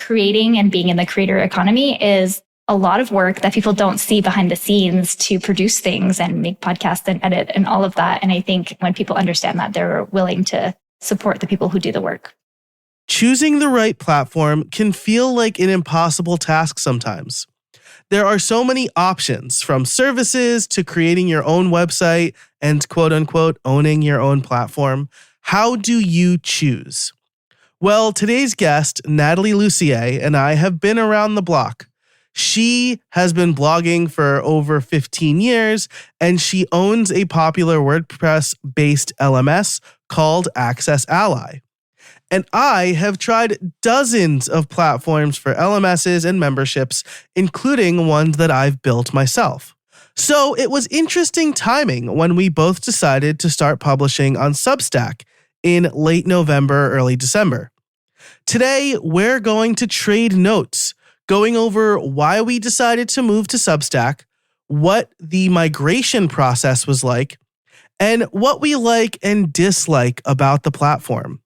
creating and being in the creator economy is a lot of work that people don't see behind the scenes to produce things and make podcasts and edit and all of that. And I think when people understand that, they're willing to support the people who do the work. Choosing the right platform can feel like an impossible task sometimes. There are so many options, from services to creating your own website and quote unquote owning your own platform. How do you choose? Well, today's guest, Nathalie Lussier, and I have been around the block. She has been blogging for over 15 years, and she owns a popular WordPress-based LMS called Access Ally. And I have tried dozens of platforms for LMSs and memberships, including ones that I've built myself. So it was interesting timing when we both decided to start publishing on Substack in late November, early December. Today, we're going to trade notes, going over why we decided to move to Substack, what the migration process was like, and what we like and dislike about the platform.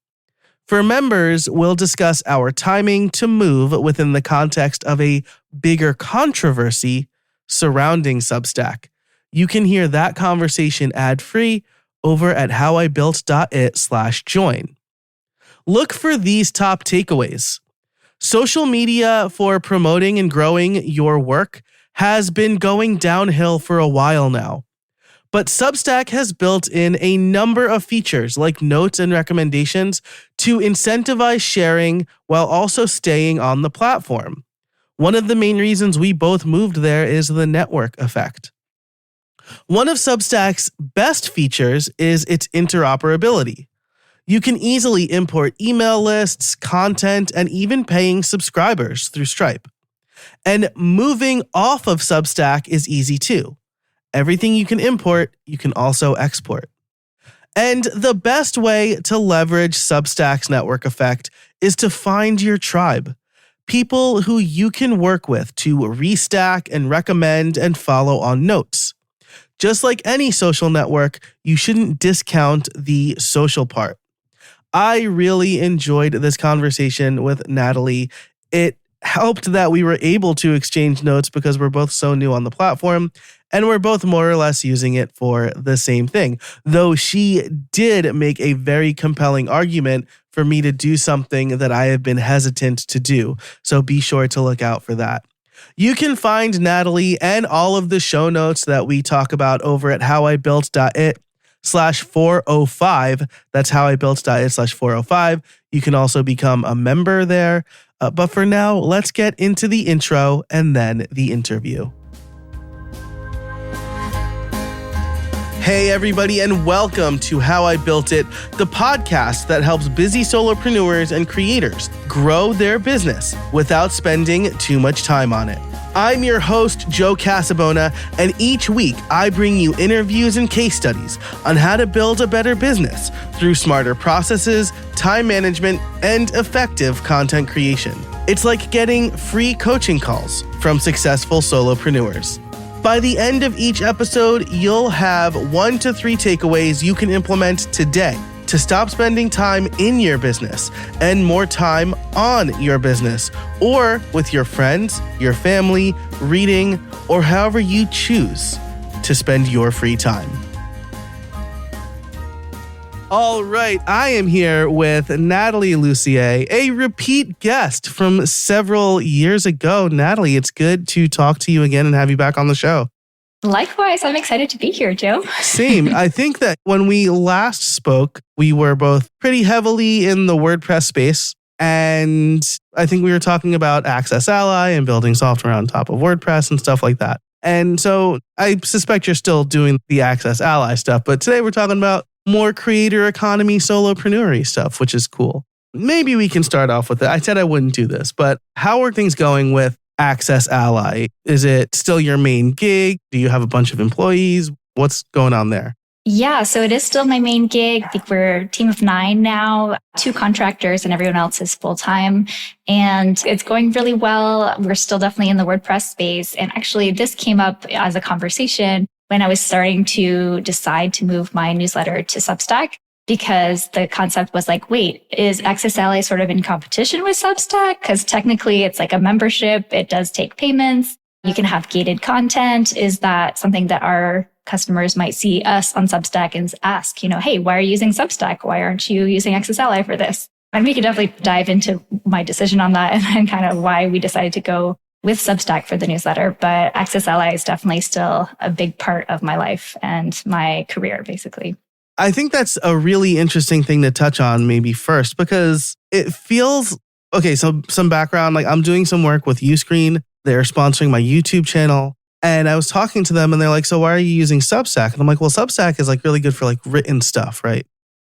For members, we'll discuss our timing to move within the context of a bigger controversy surrounding Substack. You can hear that conversation ad-free over at howibuilt.it/join. Look for these top takeaways. Social media for promoting and growing your work has been going downhill for a while now. But Substack has built in a number of features like notes and recommendations to incentivize sharing while also staying on the platform. One of the main reasons we both moved there is the network effect. One of Substack's best features is its interoperability. You can easily import email lists, content, and even paying subscribers through Stripe. And moving off of Substack is easy too. Everything you can import, you can also export. And the best way to leverage Substack's network effect is to find your tribe. People who you can work with to restack and recommend and follow on notes. Just like any social network, you shouldn't discount the social part. I really enjoyed this conversation with Nathalie. It helped that we were able to exchange notes because we're both so new on the platform and we're both more or less using it for the same thing. Though she did make a very compelling argument for me to do something that I have been hesitant to do. So be sure to look out for that. You can find Nathalie and all of the show notes that we talk about over at howibuilt.it/405. That's howibuilt.it/405. You can also become a member there. But for now, let's get into the intro and then the interview. Hey everybody, and welcome to How I Built It, the podcast that helps busy solopreneurs and creators grow their business without spending too much time on it. I'm your host, Joe Casabona, and each week I bring you interviews and case studies on how to build a better business through smarter processes, time management, and effective content creation. It's like getting free coaching calls from successful solopreneurs. By the end of each episode, you'll have 1 to 3 takeaways you can implement today to stop spending time in your business and more time on your business or with your friends, your family, reading, or however you choose to spend your free time. All right, I am here with Nathalie Lussier, a repeat guest from several years ago. Nathalie, it's good to talk to you again and have you back on the show. Likewise, I'm excited to be here, Joe. Same. I think that when we last spoke, we were both pretty heavily in the WordPress space. And I think we were talking about Access Ally and building software on top of WordPress and stuff like that. And so I suspect you're still doing the Access Ally stuff. But today we're talking about more creator economy, solopreneur-y stuff, which is cool. Maybe we can start off with it. I said I wouldn't do this, but how are things going with Access Ally? Is it still your main gig? Do you have a bunch of employees? What's going on there? Yeah, so it is still my main gig. I think we're a team of 9 now, 2 contractors and everyone else is full-time. And it's going really well. We're still definitely in the WordPress space. And actually, this came up as a conversation when I was starting to decide to move my newsletter to Substack, because the concept was like, wait, is Access Ally sort of in competition with Substack? Because technically it's like a membership. It does take payments. You can have gated content. Is that something that our customers might see us on Substack and ask, hey, why are you using Substack? Why aren't you using Access Ally for this? And we could definitely dive into my decision on that and kind of why we decided to go with Substack for the newsletter. But Access Ally is definitely still a big part of my life and my career, basically. I think that's a really interesting thing to touch on maybe first, because it feels, okay, so some background, like I'm doing some work with Uscreen. They're sponsoring my YouTube channel. And I was talking to them and they're like, so why are you using Substack? And I'm like, well, Substack is like really good for like written stuff, right?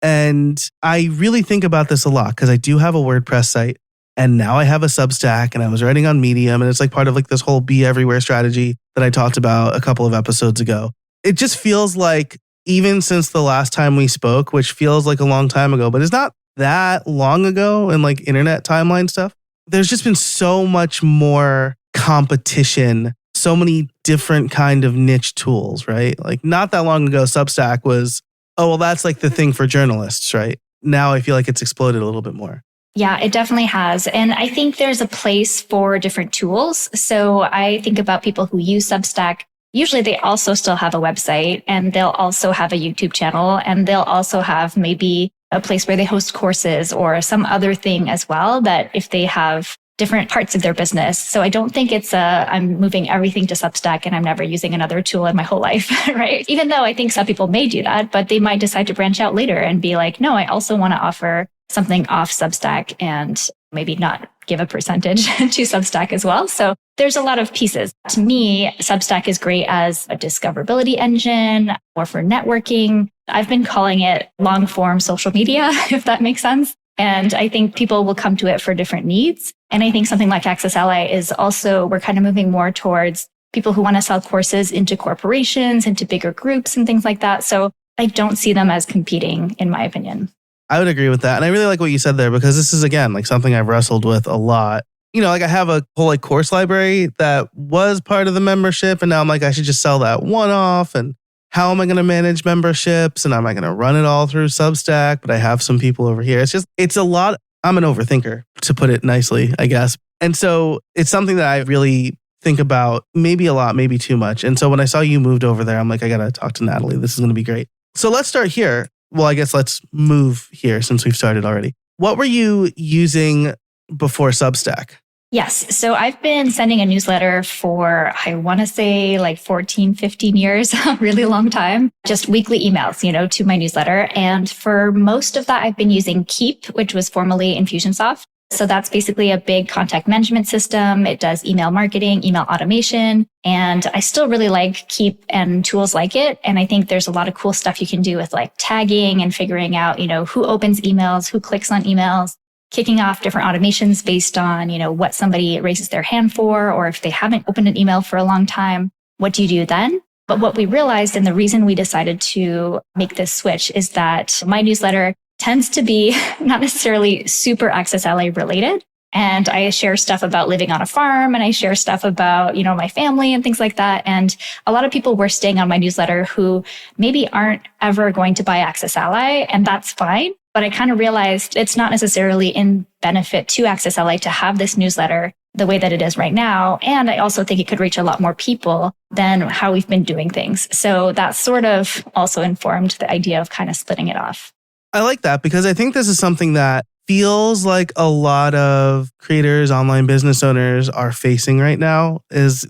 And I really think about this a lot because I do have a WordPress site and now I have a Substack and I was writing on Medium and it's like part of like this whole be everywhere strategy that I talked about a couple of episodes ago. It just feels like even since the last time we spoke, which feels like a long time ago, but it's not that long ago in like internet timeline stuff, there's just been so much more competition, so many different kind of niche tools, right? Like not that long ago, Substack was, oh, well, that's like the thing for journalists, right? Now I feel like it's exploded a little bit more. Yeah, it definitely has. And I think there's a place for different tools. So I think about people who use Substack. Usually they also still have a website and they'll also have a YouTube channel and they'll also have maybe a place where they host courses or some other thing as well, that if they have different parts of their business. So I don't think it's I'm moving everything to Substack and I'm never using another tool in my whole life, right? Even though I think some people may do that, but they might decide to branch out later and be like, no, I also want to offer something off Substack and maybe not give a percentage to Substack as well. So there's a lot of pieces. To me, Substack is great as a discoverability engine or for networking. I've been calling it long form social media, if that makes sense. And I think people will come to it for different needs. And I think something like Access Ally is also, we're kind of moving more towards people who want to sell courses into corporations, into bigger groups and things like that. So I don't see them as competing, in my opinion. I would agree with that. And I really like what you said there, because this is, again, like something I've wrestled with a lot. Like I have a whole like course library that was part of the membership. And now I'm like, I should just sell that one off. And how am I going to manage memberships? And am I going to run it all through Substack? But I have some people over here. It's a lot. I'm an overthinker, to put it nicely, I guess. And so it's something that I really think about, maybe a lot, maybe too much. And so when I saw you moved over there, I'm like, I got to talk to Nathalie. This is going to be great. So let's start here. Well, I guess let's move here since we've started already. What were you using before Substack? Yes. So I've been sending a newsletter for, I want to say like 14, 15 years, a really long time, just weekly emails, to my newsletter. And for most of that, I've been using Keep, which was formerly Infusionsoft. So that's basically a big contact management system. It does email marketing, email automation. And I still really like Keep and tools like it. And I think there's a lot of cool stuff you can do with like tagging and figuring out, who opens emails, who clicks on emails, kicking off different automations based on, what somebody raises their hand for, or if they haven't opened an email for a long time, what do you do then? But what we realized, and the reason we decided to make this switch, is that my newsletter tends to be not necessarily super Access Ally related. And I share stuff about living on a farm and I share stuff about, my family and things like that. And a lot of people were staying on my newsletter who maybe aren't ever going to buy Access Ally, and that's fine. But I kind of realized it's not necessarily in benefit to Access Ally to have this newsletter the way that it is right now. And I also think it could reach a lot more people than how we've been doing things. So that sort of also informed the idea of kind of splitting it off. I like that because I think this is something that feels like a lot of creators, online business owners are facing right now, is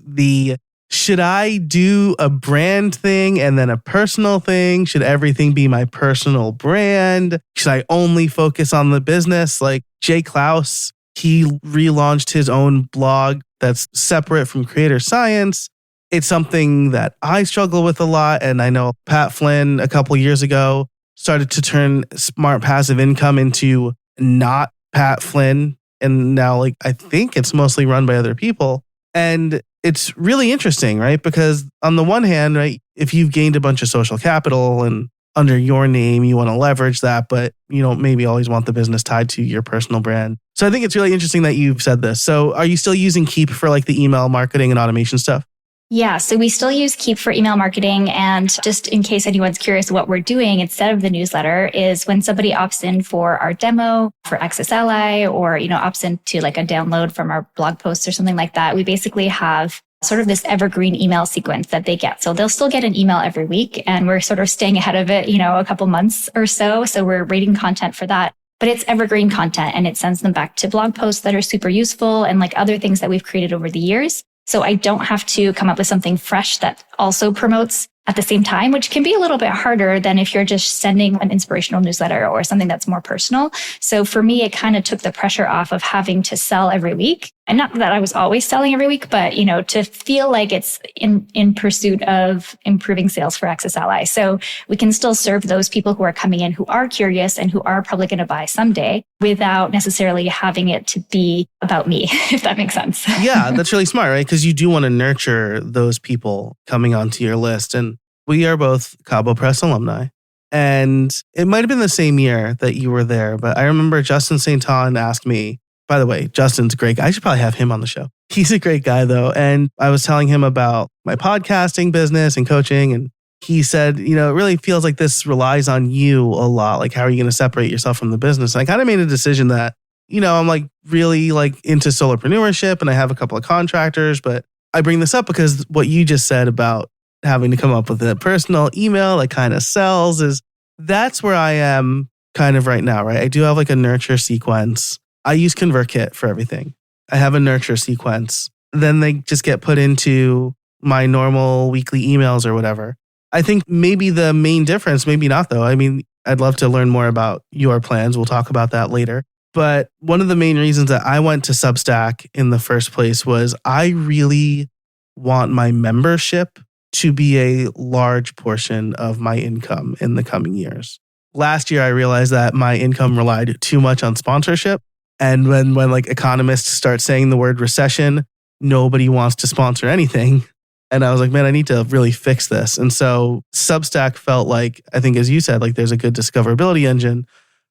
should I do a brand thing and then a personal thing? Should everything be my personal brand? Should I only focus on the business? Like Jay Klaus, he relaunched his own blog that's separate from Creator Science. It's something that I struggle with a lot. And I know Pat Flynn a couple years ago started to turn Smart Passive Income into not Pat Flynn. And now I think it's mostly run by other people. And it's really interesting, right? Because on the one hand, right, if you've gained a bunch of social capital and under your name, you want to leverage that, but you don't maybe always want the business tied to your personal brand. So I think it's really interesting that you've said this. So are you still using Keep for the email marketing and automation stuff? Yeah, so we still use Keep for email marketing. And just in case anyone's curious what we're doing instead of the newsletter is when somebody opts in for our demo for Access Ally or, opts into like a download from our blog posts or something like that, we basically have sort of this evergreen email sequence that they get. So they'll still get an email every week and we're sort of staying ahead of it, a couple months or so. So we're rating content for that. But it's evergreen content and it sends them back to blog posts that are super useful and like other things that we've created over the years. So I don't have to come up with something fresh that also promotes at the same time, which can be a little bit harder than if you're just sending an inspirational newsletter or something that's more personal. So for me, it kind of took the pressure off of having to sell every week. And not that I was always selling every week, but, to feel like it's in pursuit of improving sales for Access Ally. So we can still serve those people who are coming in, who are curious and who are probably going to buy someday without necessarily having it to be about me, if that makes sense. Yeah, that's really smart, right? Because you do want to nurture those people coming onto your list. And we are both Cabo Press alumni. And it might have been the same year that you were there, but I remember Justin St. John asked me, by the way, Justin's a great guy. I should probably have him on the show. He's a great guy though. And I was telling him about my podcasting business and coaching. And he said, it really feels like this relies on you a lot. Like, how are you going to separate yourself from the business? And I kind of made a decision that, I'm like really like into solopreneurship and I have a couple of contractors, but I bring this up because what you just said about having to come up with a personal email that kind of sells that's where I am kind of right now, right? I do have like a nurture sequence. I use ConvertKit for everything. I have a nurture sequence. Then they just get put into my normal weekly emails or whatever. I think maybe the main difference, maybe not though. I mean, I'd love to learn more about your plans. We'll talk about that later. But one of the main reasons that I went to Substack in the first place was I really want my membership to be a large portion of my income in the coming years. Last year, I realized that my income relied too much on sponsorship. And when like economists start saying the word recession, nobody wants to sponsor anything. And I was like, man, I need to really fix this. And so Substack felt like, I think as you said, like there's a good discoverability engine,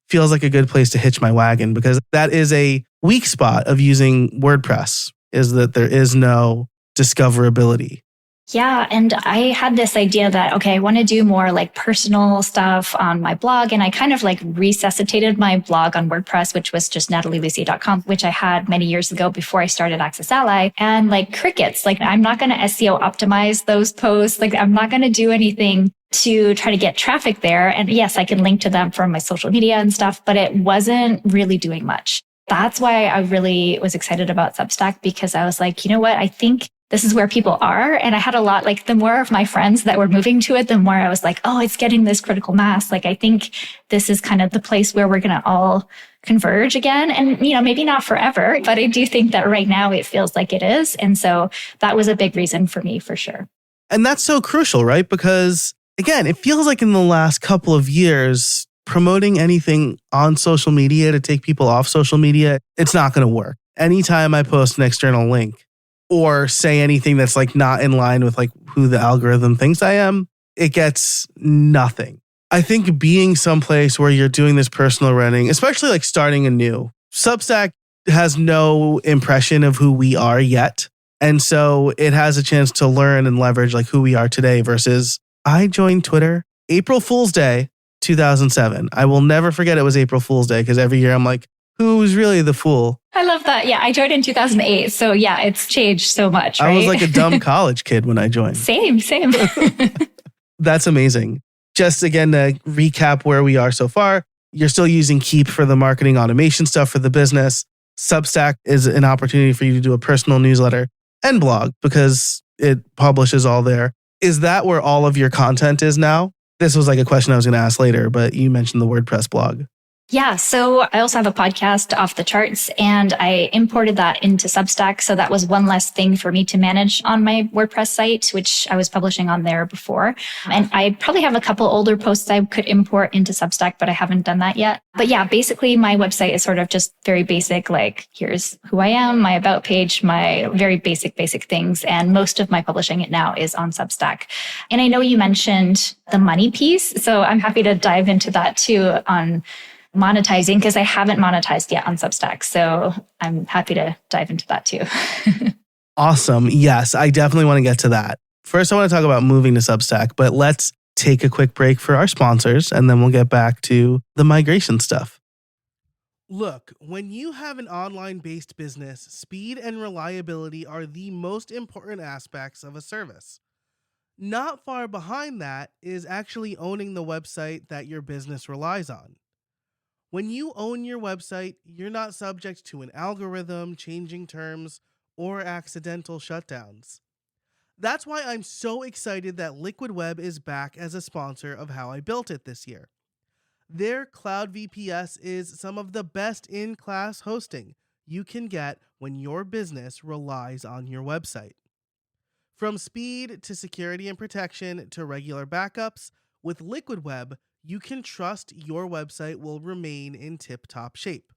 feels like a good place to hitch my wagon because that is a weak spot of using WordPress is that there is no discoverability. Yeah. And I had this idea that, okay, I want to do more like personal stuff on my blog. And I kind of like resuscitated my blog on WordPress, which was just natalielussier.com, which I had many years ago before I started Access Ally. And like crickets, like I'm not going to SEO optimize those posts. Like I'm not going to do anything to try to get traffic there. And yes, I can link to them from my social media and stuff, but it wasn't really doing much. That's why I really was excited about Substack because I was like, you know what? I think this is where people are. And I had a lot, like the more of my friends that were moving to it, the more I was like, oh, it's getting this critical mass. Like, I think this is kind of the place where we're going to all converge again. And, maybe not forever, but I do think that right now it feels like it is. And so that was a big reason for me for sure. And that's so crucial, right? Because again, it feels like in the last couple of years, promoting anything on social media to take people off social media, it's not going to work. Anytime I post an external link, or say anything that's like not in line with like who the algorithm thinks I am, it gets nothing. I think being someplace where you're doing this personal branding, especially like starting anew, Substack has no impression of who we are yet. And so it has a chance to learn and leverage like who we are today versus I joined Twitter April Fool's Day, 2007. I will never forget it was April Fool's Day because every year I'm like, who's really the fool? I love that. Yeah, I joined in 2008. So yeah, it's changed so much, right? I was like a dumb college kid when I joined. Same. That's amazing. Just again, to recap where we are so far, you're still using Keep for the marketing automation stuff for the business. Substack is an opportunity for you to do a personal newsletter and blog because it publishes all there. Is that where all of your content is now? This was like a question I was going to ask later, but you mentioned the WordPress blog. Yeah. So I also have a podcast, Off the Charts, and I imported that into Substack. So that was one less thing for me to manage on my WordPress site, which I was publishing on there before. And I probably have a couple older posts I could import into Substack, but I haven't done that yet. But yeah, basically my website is sort of just very basic, like here's who I am, my about page, my very basic things. And most of my publishing it now is on Substack. And I know you mentioned the money piece. So I'm happy to dive into that too on monetizing because I haven't monetized yet on Substack. So I'm happy to dive into that too. Awesome. Yes, I definitely want to get to that. First, I want to talk about moving to Substack, but let's take a quick break for our sponsors, and then we'll get back to the migration stuff. Look, when you have an online-based business, speed and reliability are the most important aspects of a service. Not far behind that is actually owning the website that your business relies on. When you own your website, you're not subject to an algorithm, changing terms, or accidental shutdowns. That's why I'm so excited that Liquid Web is back as a sponsor of How I Built It this year. Their Cloud VPS is some of the best in-class hosting you can get when your business relies on your website. From speed to security and protection to regular backups, with Liquid Web, you can trust your website will remain in tip-top shape.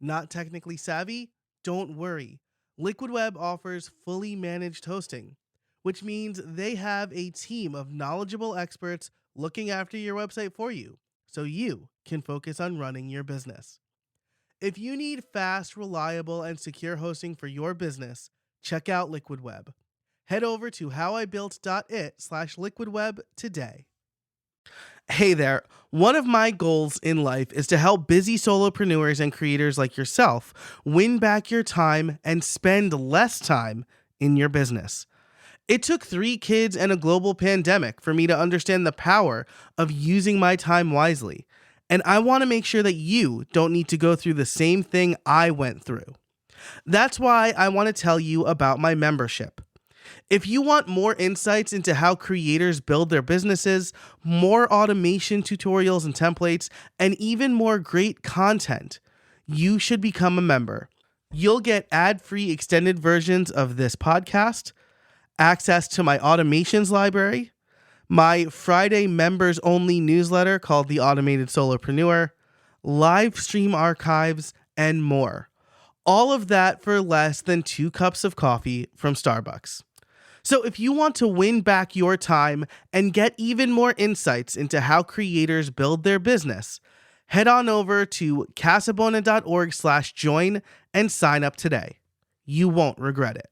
Not technically savvy? Don't worry. Liquid Web offers fully managed hosting, which means they have a team of knowledgeable experts looking after your website for you, so you can focus on running your business. If you need fast, reliable, and secure hosting for your business, check out Liquid Web. Head over to howibuilt.it/liquidweb today. Hey there. One of my goals in life is to help busy solopreneurs and creators like yourself win back your time and spend less time in your business. It took 3 kids and a global pandemic for me to understand the power of using my time wisely. And I want to make sure that you don't need to go through the same thing I went through. That's why I want to tell you about my membership. If you want more insights into how creators build their businesses, more automation tutorials and templates, and even more great content, you should become a member. You'll get ad-free extended versions of this podcast, access to my automations library, my Friday members-only newsletter called The Automated Solopreneur, live stream archives, and more. All of that for less than 2 cups of coffee from Starbucks. So if you want to win back your time and get even more insights into how creators build their business, head on over to casabona.org/join and sign up today. You won't regret it.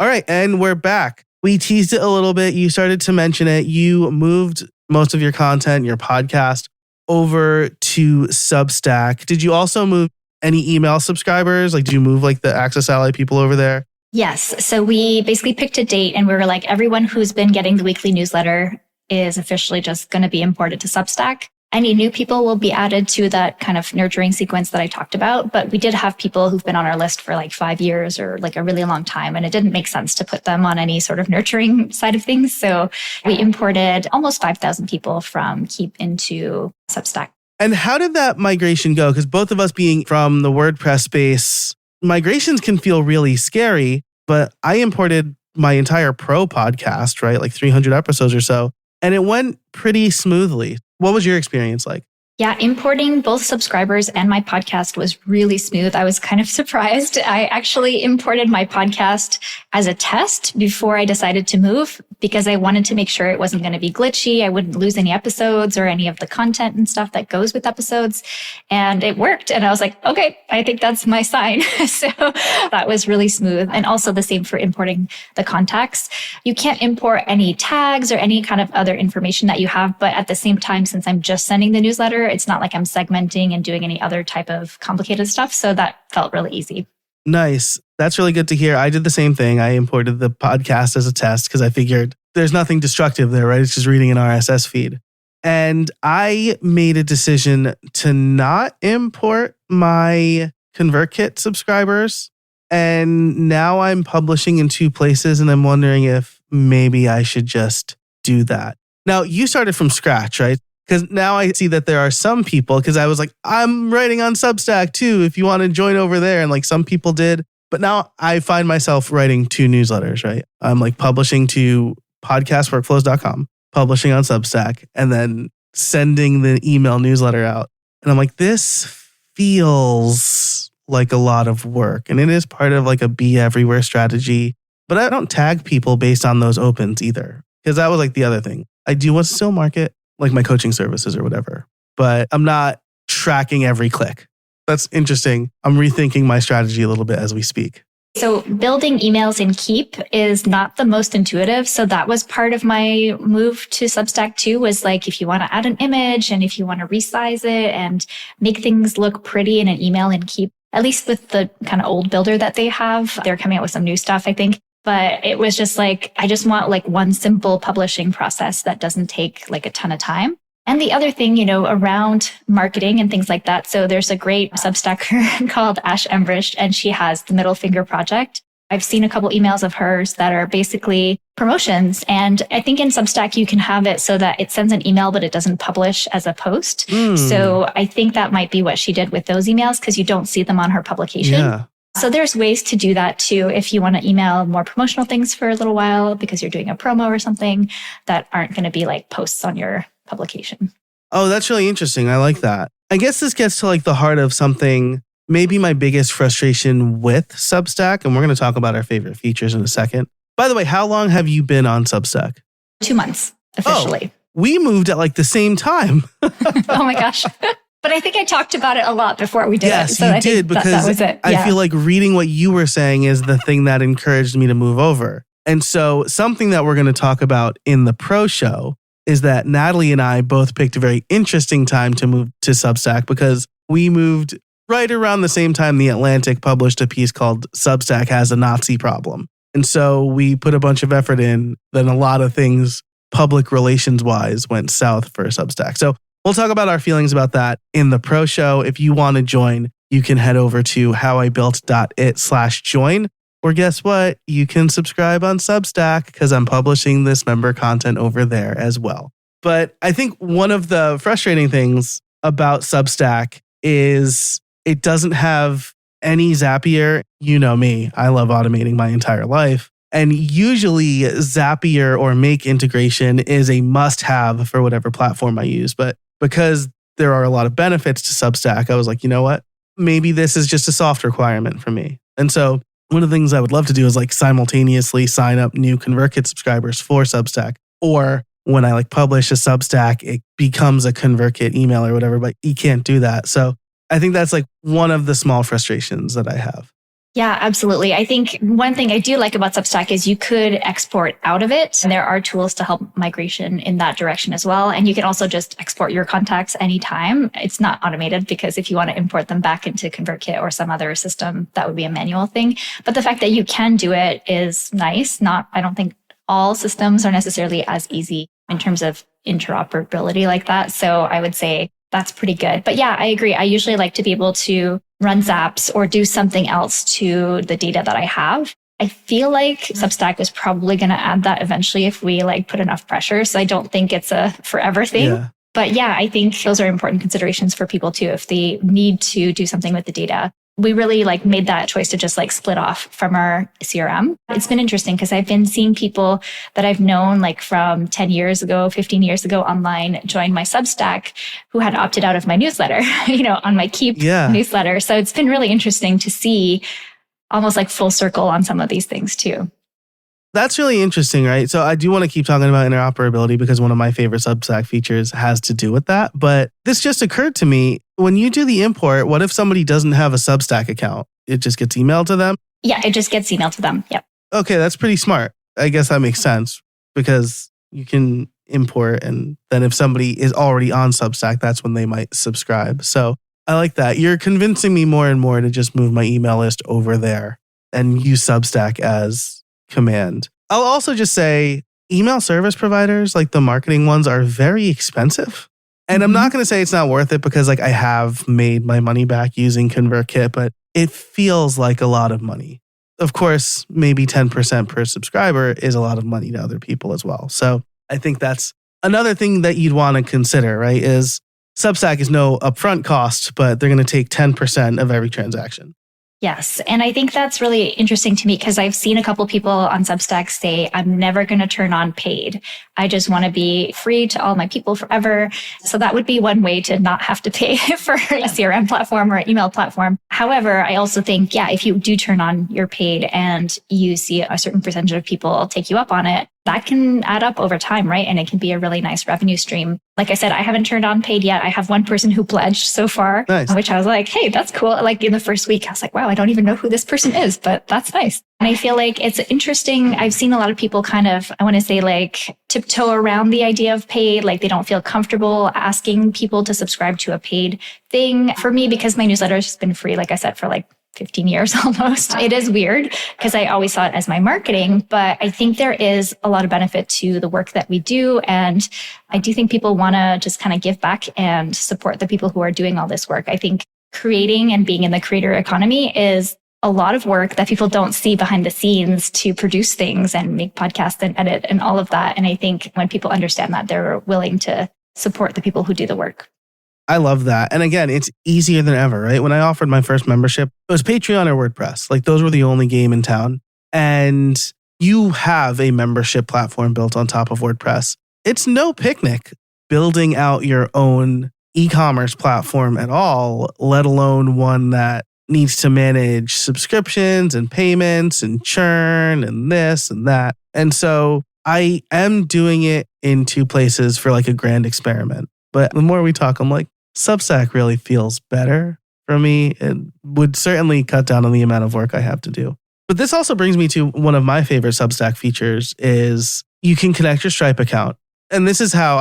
All right, and we're back. We teased it a little bit. You started to mention it. You moved most of your content, your podcast, over to Substack. Did you also move any email subscribers? Like, did you move like the Access Ally people over there? Yes. So we basically picked a date and we were like, everyone who's been getting the weekly newsletter is officially just going to be imported to Substack. Any new people will be added to that kind of nurturing sequence that I talked about. But we did have people who've been on our list for like 5 years or like a really long time. And it didn't make sense to put them on any sort of nurturing side of things. So we imported almost 5,000 people from Keep into Substack. And how did that migration go? Because both of us being from the WordPress space, migrations can feel really scary, but I imported my entire pro podcast, right? Like 300 episodes or so, and it went pretty smoothly. What was your experience like? Yeah, importing both subscribers and my podcast was really smooth. I was kind of surprised. I actually imported my podcast as a test before I decided to move because I wanted to make sure it wasn't going to be glitchy. I wouldn't lose any episodes or any of the content and stuff that goes with episodes. And it worked. And I was like, okay, I think that's my sign. So that was really smooth. And also the same for importing the contacts. You can't import any tags or any kind of other information that you have. But at the same time, since I'm just sending the newsletter, it's not like I'm segmenting and doing any other type of complicated stuff. So that felt really easy. Nice. That's really good to hear. I did the same thing. I imported the podcast as a test because I figured there's nothing destructive there, right? It's just reading an RSS feed. And I made a decision to not import my ConvertKit subscribers. And now I'm publishing in 2 places and I'm wondering if maybe I should just do that. Now, you started from scratch, right? Because now I see that there are some people, because I was like, I'm writing on Substack too, if you want to join over there. And like some people did. But now I find myself writing 2 newsletters, right? I'm like publishing to podcastworkflows.com, publishing on Substack, and then sending the email newsletter out. And I'm like, this feels like a lot of work. And it is part of like a be everywhere strategy. But I don't tag people based on those opens either. Because that was like the other thing. I do want to still market like my coaching services or whatever, but I'm not tracking every click. That's interesting. I'm rethinking my strategy a little bit as we speak. So building emails in Keep is not the most intuitive. So that was part of my move to Substack too, was like, if you want to add an image and if you want to resize it and make things look pretty in an email in Keep, at least with the kind of old builder that they have, they're coming out with some new stuff, I think. But it was just like, I just want like one simple publishing process that doesn't take like a ton of time. And the other thing, around marketing and things like that. So there's a great Substacker called Ash Embrish, and she has the Middle Finger Project. I've seen a couple emails of hers that are basically promotions. And I think in Substack, you can have it so that it sends an email, but it doesn't publish as a post. So I think that might be what she did with those emails because you don't see them on her publication. Yeah. So there's ways to do that too. If you want to email more promotional things for a little while because you're doing a promo or something that aren't going to be like posts on your publication. Oh, that's really interesting. I like that. I guess this gets to like the heart of something, maybe my biggest frustration with Substack. And we're going to talk about our favorite features in a second. By the way, how long have you been on Substack? 2 months officially. Oh, we moved at like the same time. Oh my gosh. But I think I talked about it a lot before we did it. Yes, So you I did, think because that was it. I feel like reading what you were saying is the thing that encouraged me to move over. And so something that we're going to talk about in the pro show is that Nathalie and I both picked a very interesting time to move to Substack because we moved right around the same time The Atlantic published a piece called Substack Has a Nazi Problem. And so we put a bunch of effort in, then a lot of things public relations wise went south for Substack. So we'll talk about our feelings about that in the pro show. If you want to join, you can head over to howibuilt.it/join. Or guess what? You can subscribe on Substack because I'm publishing this member content over there as well. But I think one of the frustrating things about Substack is it doesn't have any Zapier. You know me, I love automating my entire life. And usually Zapier or Make integration is a must-have for whatever platform I use. But because there are a lot of benefits to Substack, I was like, you know what? Maybe this is just a soft requirement for me. And so one of the things I would love to do is like simultaneously sign up new ConvertKit subscribers for Substack. Or when I like publish a Substack, it becomes a ConvertKit email or whatever, but you can't do that. So I think that's like one of the small frustrations that I have. Yeah, absolutely. I think one thing I do like about Substack is you could export out of it. And there are tools to help migration in that direction as well. And you can also just export your contacts anytime. It's not automated because if you want to import them back into ConvertKit or some other system, that would be a manual thing. But the fact that you can do it is nice. I don't think all systems are necessarily as easy in terms of interoperability like that. So I would say that's pretty good. But yeah, I agree. I usually like to be able to run zaps or do something else to the data that I have. I feel like Substack is probably going to add that eventually if we like put enough pressure. So I don't think it's a forever thing. Yeah. But yeah, I think those are important considerations for people too. If they need to do something with the data, we really like made that choice to just like split off from our CRM. It's been interesting because I've been seeing people that I've known like from 10 years ago, 15 years ago online join my Substack who had opted out of my newsletter, on my Keep newsletter. So it's been really interesting to see almost like full circle on some of these things too. That's really interesting, right? So I do want to keep talking about interoperability because one of my favorite Substack features has to do with that. But this just occurred to me. When you do the import, what if somebody doesn't have a Substack account? It just gets emailed to them? Yeah, it just gets emailed to them. Yep. Okay, that's pretty smart. I guess that makes sense because you can import and then if somebody is already on Substack, that's when they might subscribe. So I like that. You're convincing me more and more to just move my email list over there and use Substack as command. I'll also just say email service providers, like the marketing ones, are very expensive. And I'm not going to say it's not worth it because like I have made my money back using ConvertKit, but it feels like a lot of money. Of course, maybe 10% per subscriber is a lot of money to other people as well. So I think that's another thing that you'd want to consider, right? Is Substack is no upfront cost, but they're going to take 10% of every transaction. Yes. And I think that's really interesting to me because I've seen a couple people on Substack say, I'm never going to turn on paid. I just want to be free to all my people forever. So that would be one way to not have to pay for a CRM platform or an email platform. However, I also think, if you do turn on your paid and you see a certain percentage of people take you up on it, that can add up over time, right? And it can be a really nice revenue stream. Like I said, I haven't turned on paid yet. I have one person who pledged so far, Nice. which I was like, hey, that's cool. Like in the first week, I was like, wow, I don't even know who this person is, but that's nice. And I feel like it's interesting. I've seen a lot of people kind of, I want to say like tiptoe around the idea of paid. Like they don't feel comfortable asking people to subscribe to a paid thing. For me, because my newsletter has been free, like I said, for like 15 years almost. It is weird because I always saw it as my marketing, but I think there is a lot of benefit to the work that we do. And I do think people want to just kind of give back and support the people who are doing all this work. I think creating and being in the creator economy is a lot of work that people don't see behind the scenes to produce things and make podcasts and edit and all of that. And I think when people understand that, they're willing to support the people who do the work. I love that. And again, it's easier than ever, right? When I offered my first membership, it was Patreon or WordPress. Like those were the only game in town. And you have a membership platform built on top of WordPress. It's no picnic building out your own e-commerce platform at all, let alone one that needs to manage subscriptions and payments and churn and this and that. And so I am doing it in two places for like a grand experiment. But the more we talk, I'm like, Substack really feels better for me. It would certainly cut down on the amount of work I have to do. But this also brings me to one of my favorite Substack features is you can connect your Stripe account. And this is how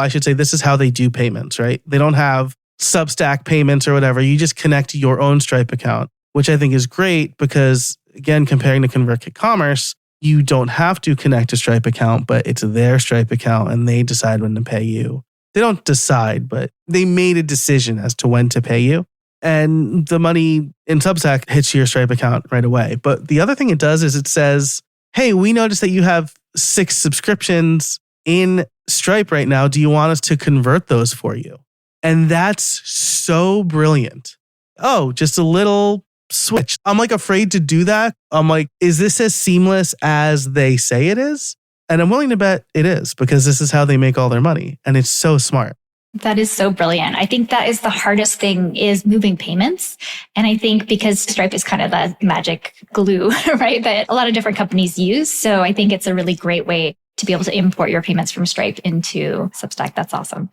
they do payments, right? They don't have Substack payments or whatever. You just connect your own Stripe account, which I think is great because, again, comparing to ConvertKit Commerce, you don't have to connect a Stripe account, but it's their Stripe account and they decide when to pay you. They don't decide, but they made a decision as to when to pay you. And the money in Substack hits your Stripe account right away. But the other thing it does is it says, hey, we noticed that you have 6 subscriptions in Stripe right now. Do you want us to convert those for you? And that's so brilliant. Oh, just a little switch. I'm like afraid to do that. I'm like, is this as seamless as they say it is? And I'm willing to bet it is because this is how they make all their money. And it's so smart. That is so brilliant. I think that is the hardest thing is moving payments. And I think because Stripe is kind of that magic glue, right, that a lot of different companies use. So I think it's a really great way to be able to import your payments from Stripe into Substack. That's awesome.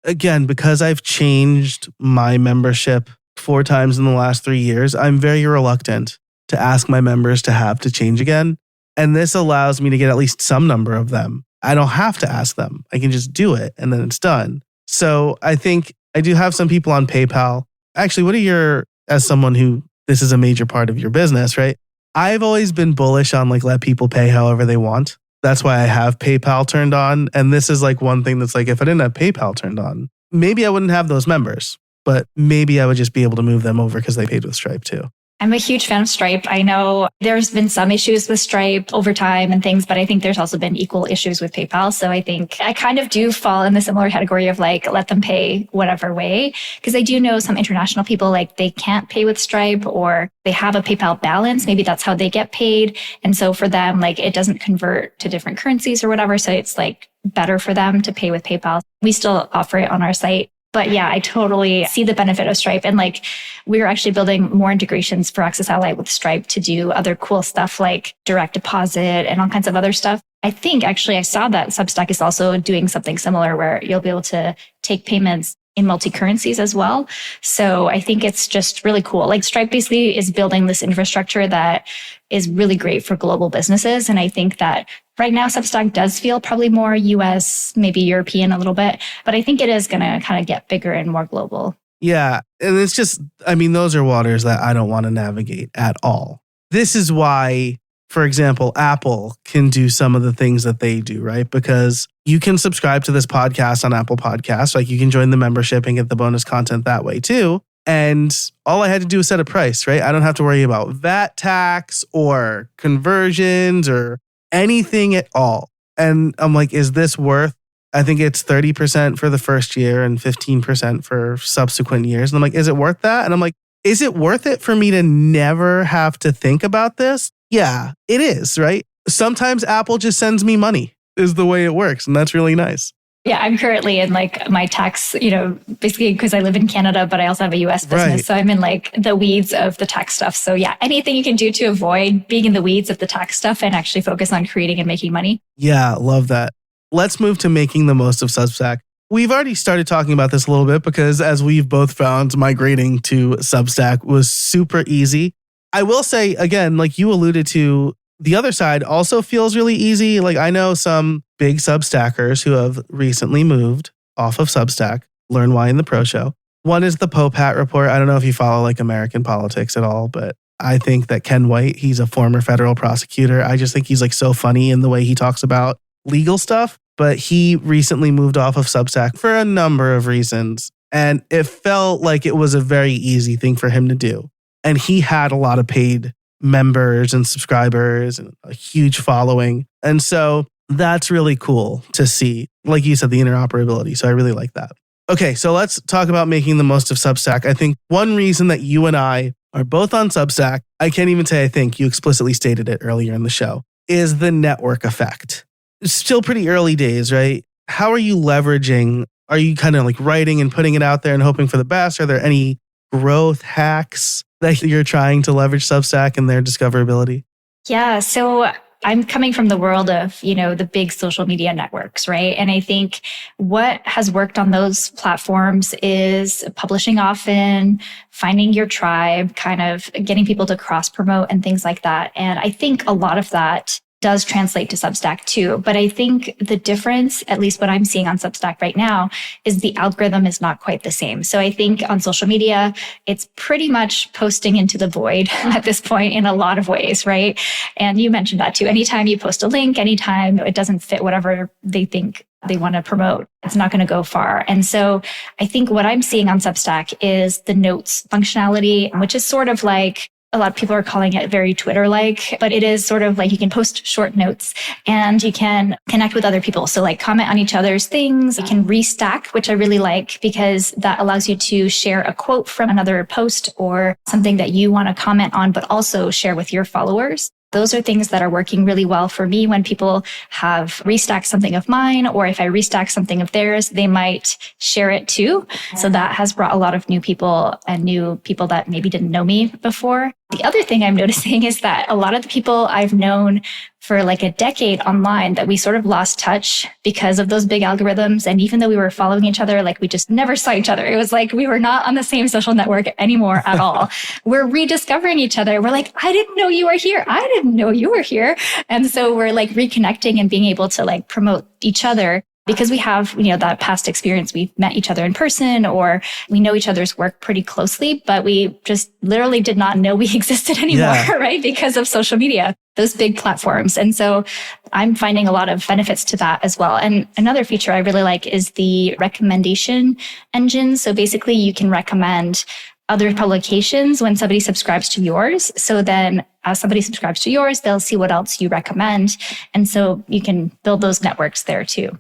Again, because I've changed my membership 4 times in the last 3 years, I'm very reluctant to ask my members to have to change again. And this allows me to get at least some number of them. I don't have to ask them. I can just do it and then it's done. So I think I do have some people on PayPal. Actually, as someone who this is a major part of your business, right? I've always been bullish on like let people pay however they want. That's why I have PayPal turned on. And this is like one thing that's like, if I didn't have PayPal turned on, maybe I wouldn't have those members, but maybe I would just be able to move them over because they paid with Stripe too. I'm a huge fan of Stripe. I know there's been some issues with Stripe over time and things, but I think there's also been equal issues with PayPal. So I think I kind of do fall in the similar category of like, let them pay whatever way. Because I do know some international people, like they can't pay with Stripe or they have a PayPal balance. Maybe that's how they get paid. And so for them, like it doesn't convert to different currencies or whatever. So it's like better for them to pay with PayPal. We still offer it on our site. But yeah, I totally see the benefit of Stripe. And like, we're actually building more integrations for Access Ally with Stripe to do other cool stuff like direct deposit and all kinds of other stuff. I think actually I saw that Substack is also doing something similar where you'll be able to take payments in multi-currencies as well. So I think it's just really cool. Like Stripe basically is building this infrastructure that is really great for global businesses. And I think that right now Substack does feel probably more US, maybe European a little bit, but I think it is going to kind of get bigger and more global. Yeah. And it's just, I mean, those are waters that I don't want to navigate at all. This is why, for example, Apple can do some of the things that they do, right? Because you can subscribe to this podcast on Apple Podcasts. Like you can join the membership and get the bonus content that way too. And all I had to do was set a price, right? I don't have to worry about VAT tax or conversions or anything at all. And I'm like, is this worth? I think it's 30% for the first year and 15% for subsequent years. And I'm like, is it worth that? And I'm like, is it worth it for me to never have to think about this? Yeah, it is, right? Sometimes Apple just sends me money is the way it works. And that's really nice. Yeah, I'm currently in like my tax, basically because I live in Canada, but I also have a US business. Right. So I'm in like the weeds of the tax stuff. So yeah, anything you can do to avoid being in the weeds of the tax stuff and actually focus on creating and making money. Yeah, love that. Let's move to making the most of Substack. We've already started talking about this a little bit because as we've both found, migrating to Substack was super easy. I will say, again, like you alluded to, the other side also feels really easy. Like I know some big Substackers who have recently moved off of Substack. Learn why in the Pro Show. One is the Pope Hat Report. I don't know if you follow like American politics at all, but I think that Ken White, he's a former federal prosecutor. I just think he's like so funny in the way he talks about legal stuff. But he recently moved off of Substack for a number of reasons. And it felt like it was a very easy thing for him to do. And he had a lot of paid members and subscribers and a huge following. And so that's really cool to see. Like you said, the interoperability. So I really like that. Okay, so let's talk about making the most of Substack. I think one reason that you and I are both on Substack, I can't even say I think, you explicitly stated it earlier in the show, is the network effect. It's still pretty early days, right? How are you leveraging? Are you kind of like writing and putting it out there and hoping for the best? Are there any growth hacks that you're trying to leverage Substack and their discoverability? Yeah. So I'm coming from the world of, the big social media networks, right? And I think what has worked on those platforms is publishing often, finding your tribe, kind of getting people to cross promote and things like that. And I think a lot of that does translate to Substack too. But I think the difference, at least what I'm seeing on Substack right now, is the algorithm is not quite the same. So I think on social media, it's pretty much posting into the void at this point in a lot of ways, right? And you mentioned that too. Anytime you post a link, anytime it doesn't fit whatever they think they want to promote, it's not going to go far. And so I think what I'm seeing on Substack is the notes functionality, which is sort of like, a lot of people are calling it very Twitter-like, but it is sort of like you can post short notes and you can connect with other people. So like comment on each other's things. You can restack, which I really like because that allows you to share a quote from another post or something that you want to comment on, but also share with your followers. Those are things that are working really well for me when people have restacked something of mine, or if I restack something of theirs, they might share it too. So that has brought a lot of new people and new people that maybe didn't know me before. The other thing I'm noticing is that a lot of the people I've known for like a decade online that we sort of lost touch because of those big algorithms. And even though we were following each other, like we just never saw each other. It was like we were not on the same social network anymore at all. We're rediscovering each other. We're like, I didn't know you were here. I didn't know you were here. And so we're like reconnecting and being able to like promote each other. Because we have, that past experience, we've met each other in person or we know each other's work pretty closely, but we just literally did not know we existed anymore, right? Because of social media, those big platforms. And so I'm finding a lot of benefits to that as well. And another feature I really like is the recommendation engine. So basically you can recommend other publications when somebody subscribes to yours. So then as somebody subscribes to yours, they'll see what else you recommend. And so you can build those networks there too.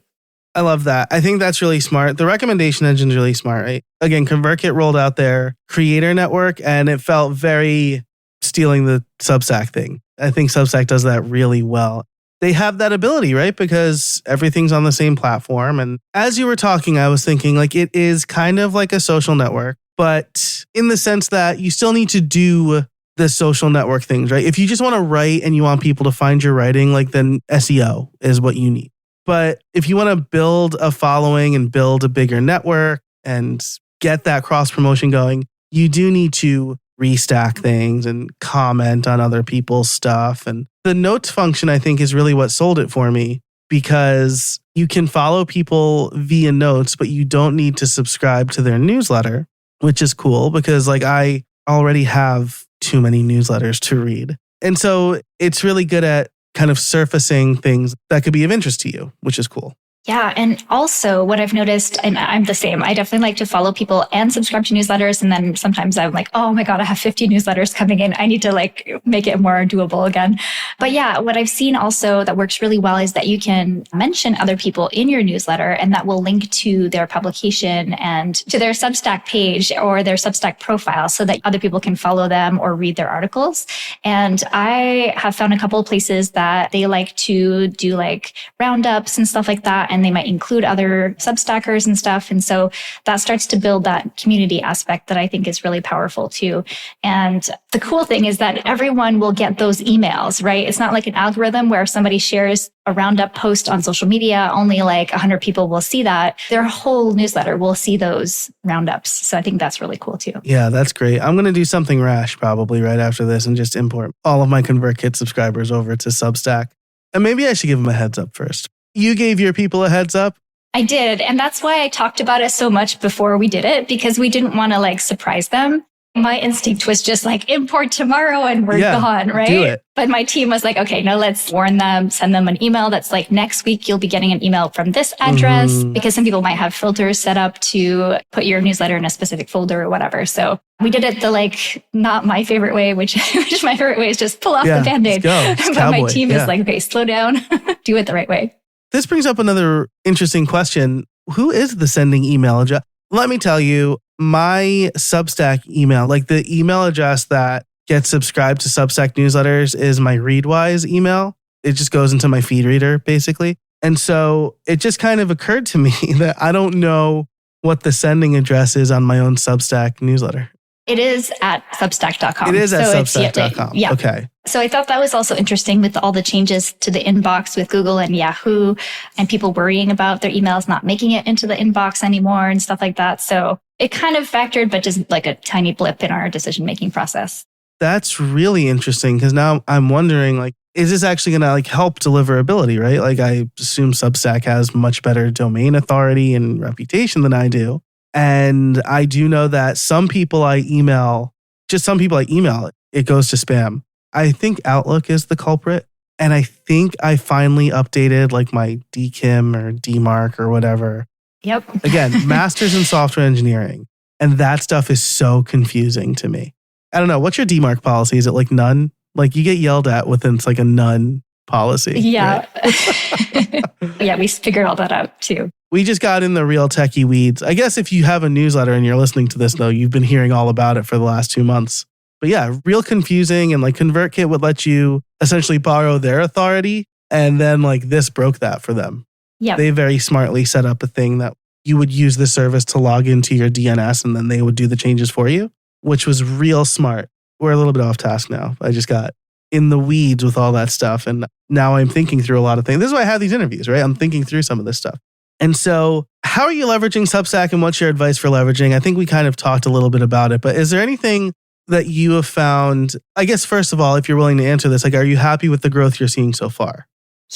I love that. I think that's really smart. The recommendation engine is really smart, right? Again, ConvertKit rolled out their creator network and it felt very stealing the Substack thing. I think Substack does that really well. They have that ability, right? Because everything's on the same platform. And as you were talking, I was thinking like it is kind of like a social network, but in the sense that you still need to do the social network things, right? If you just want to write and you want people to find your writing, like then SEO is what you need. But if you want to build a following and build a bigger network and get that cross promotion going, you do need to restack things and comment on other people's stuff. And the notes function, I think, is really what sold it for me because you can follow people via notes, but you don't need to subscribe to their newsletter, which is cool because like I already have too many newsletters to read. And so it's really good at kind of surfacing things that could be of interest to you, which is cool. Yeah. And also what I've noticed, and I'm the same, I definitely like to follow people and subscribe to newsletters. And then sometimes I'm like, oh my God, I have 50 newsletters coming in. I need to like make it more doable again. But yeah, what I've seen also that works really well is that you can mention other people in your newsletter and that will link to their publication and to their Substack page or their Substack profile so that other people can follow them or read their articles. And I have found a couple of places that they like to do like roundups and stuff like that. and they might include other Substackers and stuff. And so that starts to build that community aspect that I think is really powerful too. And the cool thing is that everyone will get those emails, right? It's not like an algorithm where if somebody shares a roundup post on social media, only like 100 people will see that. Their whole newsletter will see those roundups. So I think that's really cool too. Yeah, that's great. I'm going to do something rash probably right after this and just import all of my ConvertKit subscribers over to Substack. And maybe I should give them a heads up first. You gave your people a heads up? I did. And that's why I talked about it so much before we did it, because we didn't want to like surprise them. My instinct was just like import tomorrow and we're gone, right? Do it. But my team was like, okay, no, let's warn them, send them an email that's like next week you'll be getting an email from this address, because some people might have filters set up to put your newsletter in a specific folder or whatever. So we did it the like not my favorite way, which my favorite way is just pull off the Band-Aid. But my team is like, okay, slow down, do it the right way. This brings up another interesting question. Who is the sending email address? Let me tell you, my Substack email, like the email address that gets subscribed to Substack newsletters is my Readwise email. It just goes into my feed reader, basically. And so it just kind of occurred to me that I don't know what the sending address is on my own Substack newsletter. It is at substack.com. It is at substack.com. Yeah. Okay. So I thought that was also interesting with all the changes to the inbox with Google and Yahoo and people worrying about their emails not making it into the inbox anymore and stuff like that. So it kind of factored, but just like a tiny blip in our decision-making process. That's really interesting because now I'm wondering, like, is this actually going to like help deliverability, right? Like I assume Substack has much better domain authority and reputation than I do. And I do know that some people I email, it goes to spam. I think Outlook is the culprit. And I think I finally updated like my DKIM or DMARC or whatever. Yep. Again, master's in software engineering. And that stuff is so confusing to me. I don't know. What's your DMARC policy? Is it like none? Like you get yelled at within it's like a none policy. Yeah. Right? Yeah, we figured all that out too. We just got in the real techie weeds. I guess if you have a newsletter and you're listening to this, though, you've been hearing all about it for the last 2 months. But yeah, real confusing. And like ConvertKit would let you essentially borrow their authority. And then like this broke that for them. Yeah. They very smartly set up a thing that you would use the service to log into your DNS and then they would do the changes for you, which was real smart. We're a little bit off task now. I just got in the weeds with all that stuff. And now I'm thinking through a lot of things. This is why I have these interviews, right? I'm thinking through some of this stuff. And so how are you leveraging Substack and what's your advice for leveraging? I think we kind of talked a little bit about it, but is there anything that you have found, I guess, first of all, if you're willing to answer this, like, are you happy with the growth you're seeing so far?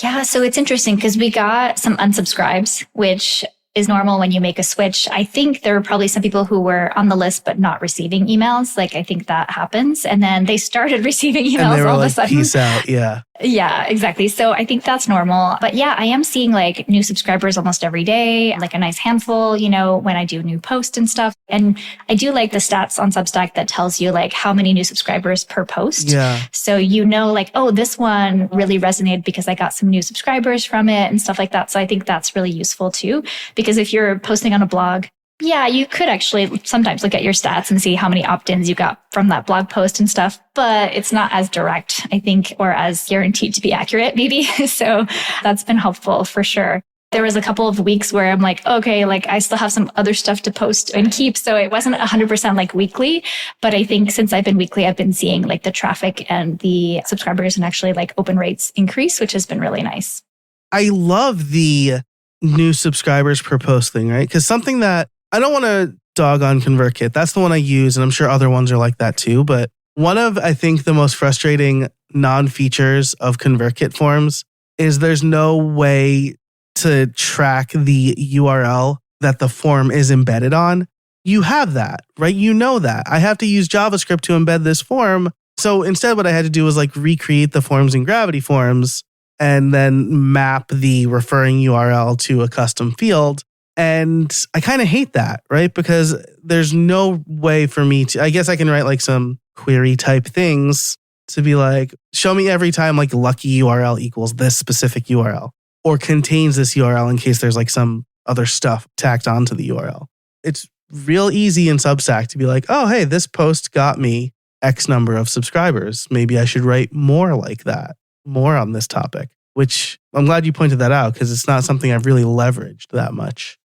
Yeah, so it's interesting because we got some unsubscribes, which is normal when you make a switch. I think there were probably some people who were on the list but not receiving emails. Like I think that happens. And then they started receiving emails and they were all like, of a sudden. Peace out. Yeah. Yeah, exactly. So I think that's normal. But yeah, I am seeing like new subscribers almost every day, like a nice handful, when I do new posts and stuff. And I do like the stats on Substack that tells you like how many new subscribers per post. Yeah. So like, oh, this one really resonated because I got some new subscribers from it and stuff like that. So I think that's really useful too, because if you're posting on a blog, yeah, you could actually sometimes look at your stats and see how many opt-ins you got from that blog post and stuff, but it's not as direct, I think, or as guaranteed to be accurate, maybe. So that's been helpful for sure. There was a couple of weeks where I'm like, okay, like I still have some other stuff to post and keep. So it wasn't 100% like weekly, but I think since I've been weekly, I've been seeing like the traffic and the subscribers and actually like open rates increase, which has been really nice. I love the new subscribers per post thing, right? Because something that I don't want to dog on ConvertKit. That's the one I use, and I'm sure other ones are like that too. But one of, I think, the most frustrating non-features of ConvertKit forms is there's no way to track the URL that the form is embedded on. You have that, right? You know that. I have to use JavaScript to embed this form. So instead, what I had to do was like recreate the forms in Gravity Forms and then map the referring URL to a custom field. And I kind of hate that, right? Because there's no way for me to, I guess I can write like some query type things to be like, show me every time like lucky URL equals this specific URL or contains this URL in case there's like some other stuff tacked onto the URL. It's real easy in Substack to be like, oh, hey, this post got me X number of subscribers. Maybe I should write more like that, more on this topic. which I'm glad you pointed that out because it's not something I've really leveraged that much.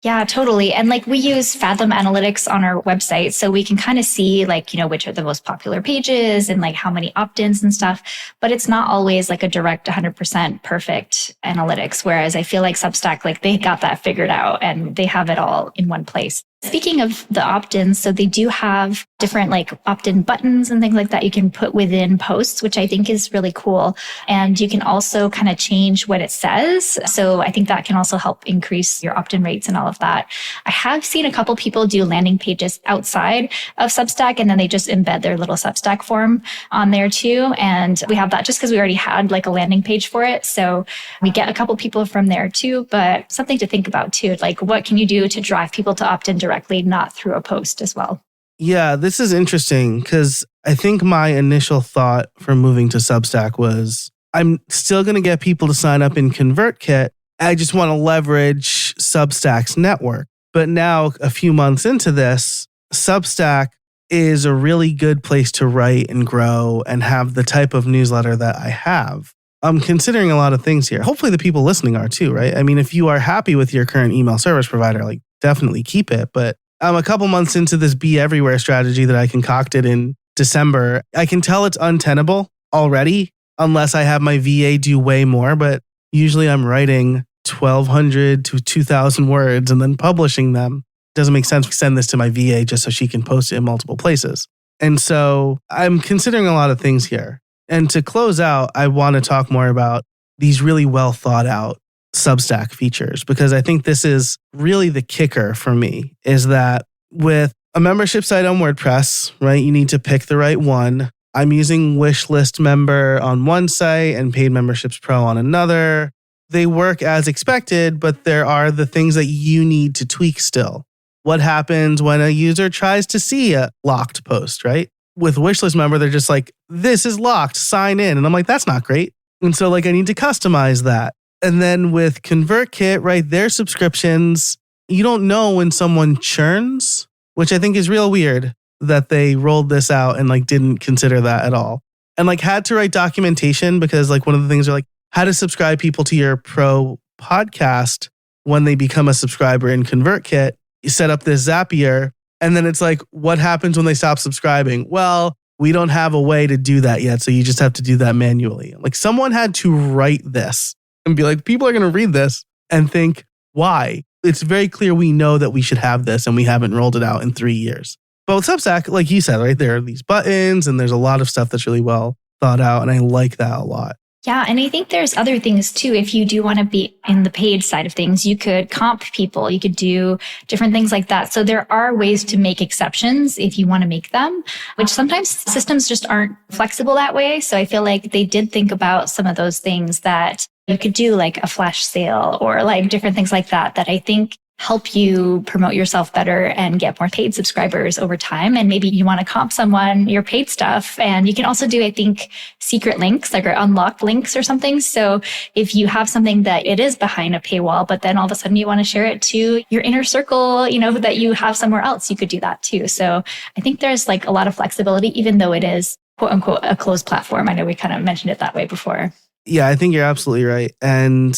Yeah, totally. And like we use Fathom Analytics on our website. So we can kind of see like, which are the most popular pages and like how many opt-ins and stuff. But it's not always like a direct 100% perfect analytics. Whereas I feel like Substack, like they got that figured out and they have it all in one place. Speaking of the opt-ins, so they do have different like opt-in buttons and things like that you can put within posts, which I think is really cool. And you can also kind of change what it says. So I think that can also help increase your opt-in rates and all of that. I have seen a couple people do landing pages outside of Substack and then they just embed their little Substack form on there too. And we have that just because we already had like a landing page for it. So we get a couple people from there too, but something to think about too. Like what can you do to drive people to opt in directly, not through a post as well? Yeah, this is interesting because I think my initial thought for moving to Substack was I'm still going to get people to sign up in ConvertKit. I just want to leverage Substack's network. But now, a few months into this, Substack is a really good place to write and grow and have the type of newsletter that I have. I'm considering a lot of things here. Hopefully the people listening are too, right? I mean, if you are happy with your current email service provider, like definitely keep it. But I'm a couple months into this be everywhere strategy that I concocted in December. I can tell it's untenable already unless I have my VA do way more. But usually I'm writing 1,200 to 2,000 words and then publishing them. Doesn't make sense to send this to my VA just so she can post it in multiple places. And so I'm considering a lot of things here. And to close out, I want to talk more about these really well thought out Substack features, because I think this is really the kicker for me, is that with a membership site on WordPress, right, you need to pick the right one. I'm using Wishlist Member on one site and Paid Memberships Pro on another. They work as expected, but there are the things that you need to tweak still. What happens when a user tries to see a locked post, right? With Wishlist Member, they're just like, this is locked, sign in. And I'm like, that's not great. And so like I need to customize that. And then with ConvertKit, right, their subscriptions, you don't know when someone churns, which I think is real weird that they rolled this out and like didn't consider that at all. And like had to write documentation because like one of the things are like how to subscribe people to your pro podcast when they become a subscriber in ConvertKit. You set up this Zapier and then it's like, what happens when they stop subscribing? Well, we don't have a way to do that yet. So you just have to do that manually. Like someone had to write this and be like, people are going to read this and think, why? It's very clear we know that we should have this and we haven't rolled it out in 3 years. But with Substack, like you said, right, there are these buttons and there's a lot of stuff that's really well thought out. And I like that a lot. Yeah. And I think there's other things too. If you do want to be in the paid side of things, you could comp people, you could do different things like that. So there are ways to make exceptions if you want to make them, which sometimes systems just aren't flexible that way. So I feel like they did think about some of those things that you could do, like a flash sale or like different things like that, that I think help you promote yourself better and get more paid subscribers over time. And maybe you want to comp someone your paid stuff. And you can also do, I think, secret links, like or unlocked links or something. So if you have something that it is behind a paywall, but then all of a sudden you want to share it to your inner circle, that you have somewhere else, you could do that too. So I think there's like a lot of flexibility, even though it is quote unquote a closed platform. I know we kind of mentioned it that way before. Yeah, I think you're absolutely right. And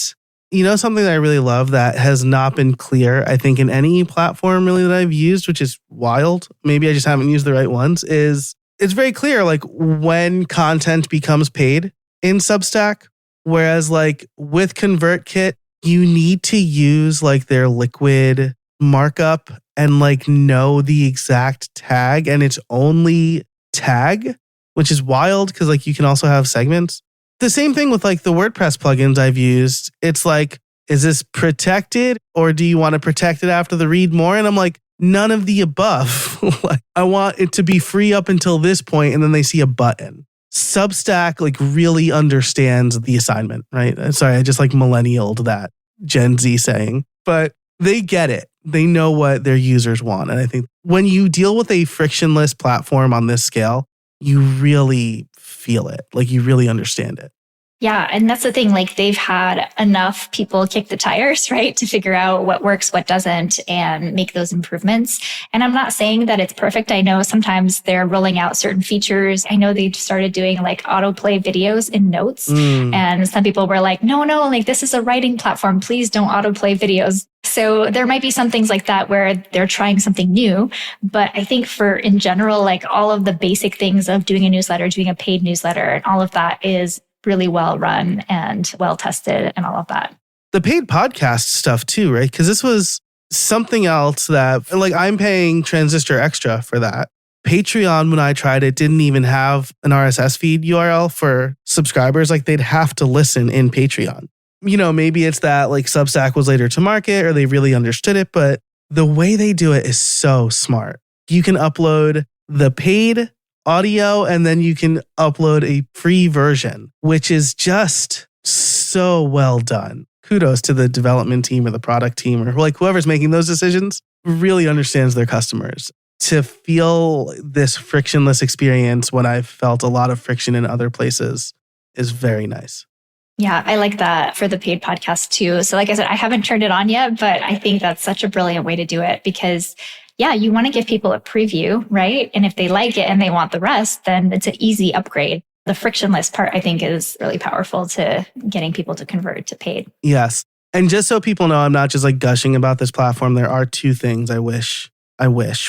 something that I really love that has not been clear, I think, in any platform really that I've used, which is wild. Maybe I just haven't used the right ones, is it's very clear like when content becomes paid in Substack. Whereas like with ConvertKit, you need to use like their liquid markup and like know the exact tag and its only tag, which is wild because like you can also have segments. The same thing with like the WordPress plugins I've used. It's like, is this protected or do you want to protect it after the read more? And I'm like, none of the above. Like, I want it to be free up until this point, and then they see a button. Substack like really understands the assignment, right? Sorry, I just like millennialed that Gen Z saying, but they get it. They know what their users want. And I think when you deal with a frictionless platform on this scale, you really feel it. Like you really understand it. Yeah. And that's the thing. Like they've had enough people kick the tires, right? To figure out what works, what doesn't, and make those improvements. And I'm not saying that it's perfect. I know sometimes they're rolling out certain features. I know they started doing like autoplay videos in notes. And some people were like, no, like this is a writing platform. Please don't autoplay videos. So there might be some things like that where they're trying something new. But I think for in general, like all of the basic things of doing a newsletter, doing a paid newsletter, and all of that is really well run and well tested and all of that. The paid podcast stuff too, right? Because this was something else that, like, I'm paying Transistor extra for that. Patreon, when I tried it, didn't even have an RSS feed URL for subscribers. Like, they'd have to listen in Patreon. You know, maybe it's that like Substack was later to market or they really understood it, but the way they do it is so smart. You can upload the paid audio and then you can upload a free version, which is just so well done. Kudos to the development team or the product team or like whoever's making those decisions really understands their customers. To feel this frictionless experience when I've felt a lot of friction in other places is very nice. Yeah, I like that for the paid podcast too. So like I said, I haven't turned it on yet, but I think that's such a brilliant way to do it because yeah, you want to give people a preview, right? And if they like it and they want the rest, then it's an easy upgrade. The frictionless part, I think, is really powerful to getting people to convert to paid. Yes. And just so people know, I'm not just like gushing about this platform. There are two things I wish,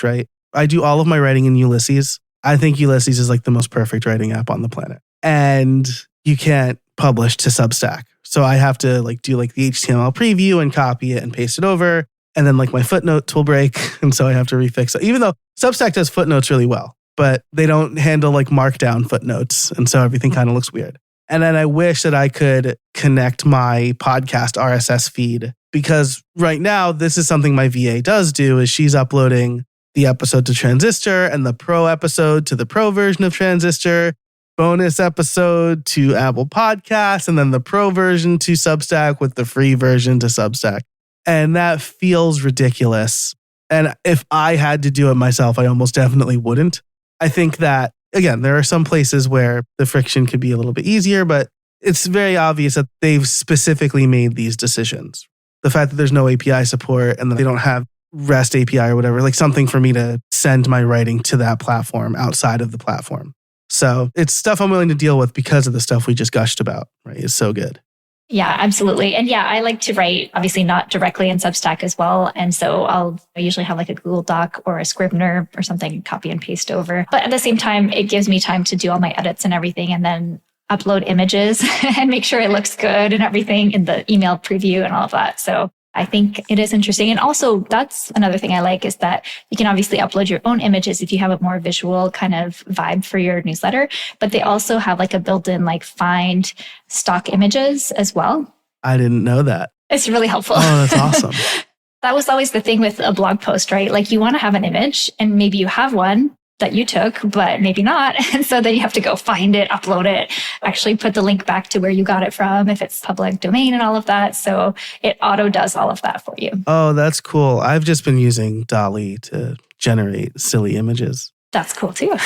right? I do all of my writing in Ulysses. I think Ulysses is like the most perfect writing app on the planet. And you can't publish to Substack. So I have to like do like the HTML preview and copy it and paste it over. And then like my footnotes will break. And so I have to refix it. Even though Substack does footnotes really well, but they don't handle like markdown footnotes. And so everything kind of looks weird. And then I wish that I could connect my podcast RSS feed because right now this is something my VA does do is she's uploading the episode to Transistor and the pro episode to the pro version of Transistor, bonus episode to Apple Podcasts, and then the pro version to Substack with the free version to Substack. And that feels ridiculous. And if I had to do it myself, I almost definitely wouldn't. I think that, again, there are some places where the friction could be a little bit easier, but it's very obvious that they've specifically made these decisions. The fact that there's no API support and that they don't have REST API or whatever, like something for me to send my writing to that platform outside of the platform. So it's stuff I'm willing to deal with because of the stuff we just gushed about, right? It's so good. Yeah, absolutely. And yeah, I like to write, obviously not directly in Substack as well. And so I usually have like a Google Doc or a Scrivener or something, copy and paste over. But at the same time, it gives me time to do all my edits and everything and then upload images and make sure it looks good and everything in the email preview and all of that. So I think it is interesting. And also that's another thing I like is that you can obviously upload your own images if you have a more visual kind of vibe for your newsletter, but they also have like a built-in like find stock images as well. I didn't know that. It's really helpful. Oh, that's awesome. That was always the thing with a blog post, right? Like you want to have an image and maybe you have one that you took, but maybe not. And so then you have to go find it, upload it, actually put the link back to where you got it from if it's public domain and all of that. So it auto does all of that for you. Oh, that's cool. I've just been using DALL-E to generate silly images. That's cool too.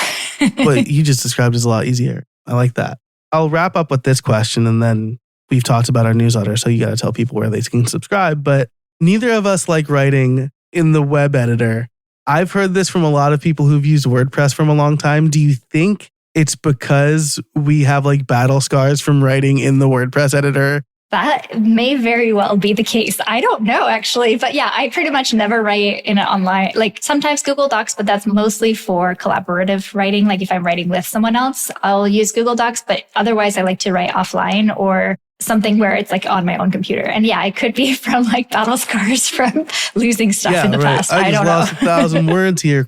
What you just described is a lot easier. I like that. I'll wrap up with this question and then we've talked about our newsletter. So you got to tell people where they can subscribe, but neither of us like writing in the web editor. I've heard this from a lot of people who've used WordPress from a long time. Do you think it's because we have like battle scars from writing in the WordPress editor? That may very well be the case. I don't know, actually. But yeah, I pretty much never write in an online, like sometimes Google Docs, but that's mostly for collaborative writing. Like if I'm writing with someone else, I'll use Google Docs. But otherwise, I like to write offline or something where it's like on my own computer. And yeah, it could be from like battle scars from losing stuff in the past. I don't lost know. 1,000 words here.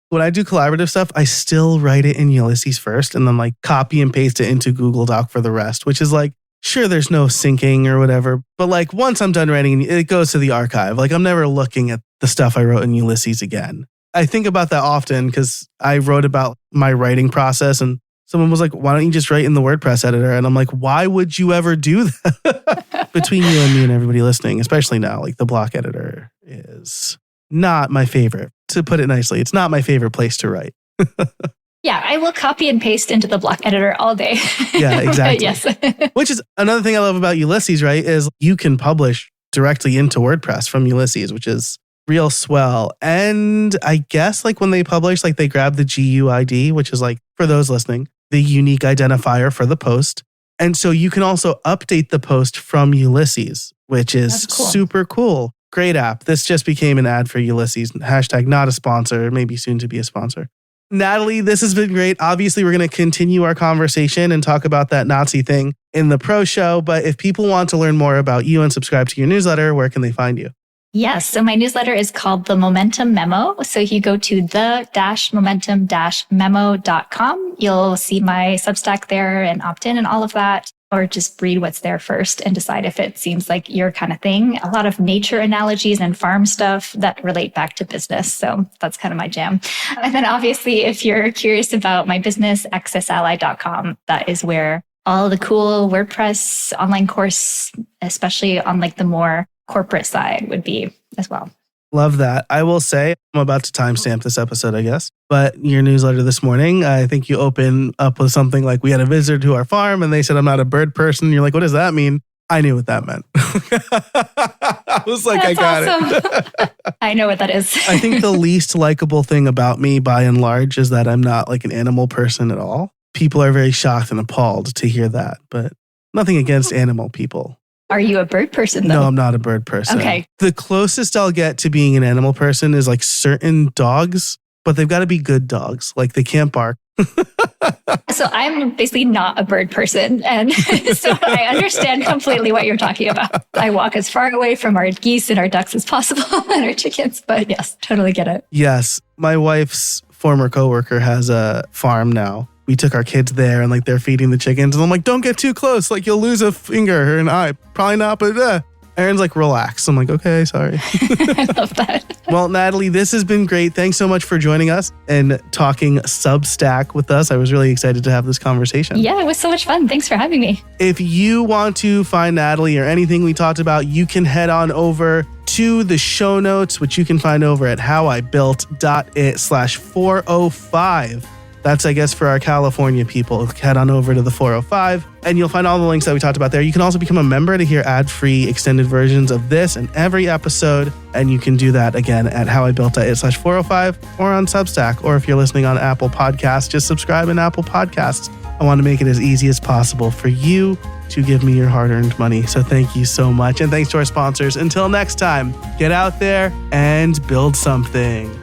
When I do collaborative stuff, I still write it in Ulysses first and then like copy and paste it into Google Doc for the rest, which is like, sure, there's no syncing or whatever. But like once I'm done writing, it goes to the archive. Like I'm never looking at the stuff I wrote in Ulysses again. I think about that often because I wrote about my writing process and someone was like, why don't you just write in the WordPress editor? And I'm like, why would you ever do that? Between you and me and everybody listening, especially now, like the block editor is not my favorite. To put it nicely, it's not my favorite place to write. Yeah, I will copy and paste into the block editor all day. Yeah, exactly. Yes. Which is another thing I love about Ulysses, right? Is you can publish directly into WordPress from Ulysses, which is real swell. And I guess like when they publish, like they grab the GUID, which is like, for those listening, the unique identifier for the post. And so you can also update the post from Ulysses, which is Cool. super cool. Great app. This just became an ad for Ulysses. Hashtag not a sponsor, maybe soon to be a sponsor. Nathalie, this has been great. Obviously, we're going to continue our conversation and talk about that Nazi thing in the pro show. But if people want to learn more about you and subscribe to your newsletter, where can they find you? Yes. So my newsletter is called The Momentum Memo. So if you go to the-momentum-memo.com, you'll see my Substack there and opt in and all of that, or just read what's there first and decide if it seems like your kind of thing. A lot of nature analogies and farm stuff that relate back to business. So that's kind of my jam. And then obviously, if you're curious about my business, accessally.com, that is where all the cool WordPress online course, especially on like the more corporate side, would be as well. Love that. I will say, I'm about to timestamp this episode, I guess. But your newsletter this morning, I think you open up with something like, we had a visitor to our farm and they said, I'm not a bird person. You're like, what does that mean? I knew what that meant. I was like, That's I got awesome. it. I know what that is. I think the least likable thing about me, by and large, is that I'm not like an animal person at all. People are very shocked and appalled to hear that, but nothing against animal people. Are you a bird person, though? No, I'm not a bird person. Okay. The closest I'll get to being an animal person is like certain dogs, but they've got to be good dogs. Like they can't bark. So I'm basically not a bird person. And so I understand completely what you're talking about. I walk as far away from our geese and our ducks as possible and our chickens. But yes, totally get it. Yes. My wife's former coworker has a farm now. We took our kids there and like they're feeding the chickens. And I'm like, don't get too close. Like you'll lose a finger or an eye. Probably not, but Aaron's like, relax. I'm like, okay, sorry. I love that. Well, Nathalie, this has been great. Thanks so much for joining us and talking Substack with us. I was really excited to have this conversation. Yeah, it was so much fun. Thanks for having me. If you want to find Nathalie or anything we talked about, you can head on over to the show notes, which you can find over at howibuilt.it/405. That's, I guess, for our California people. Head on over to the 405 and you'll find all the links that we talked about there. You can also become a member to hear ad-free extended versions of this and every episode. And you can do that again at howibuilt.it/405 or on Substack. Or if you're listening on Apple Podcasts, just subscribe in Apple Podcasts. I want to make it as easy as possible for you to give me your hard-earned money. So thank you so much. And thanks to our sponsors. Until next time, get out there and build something.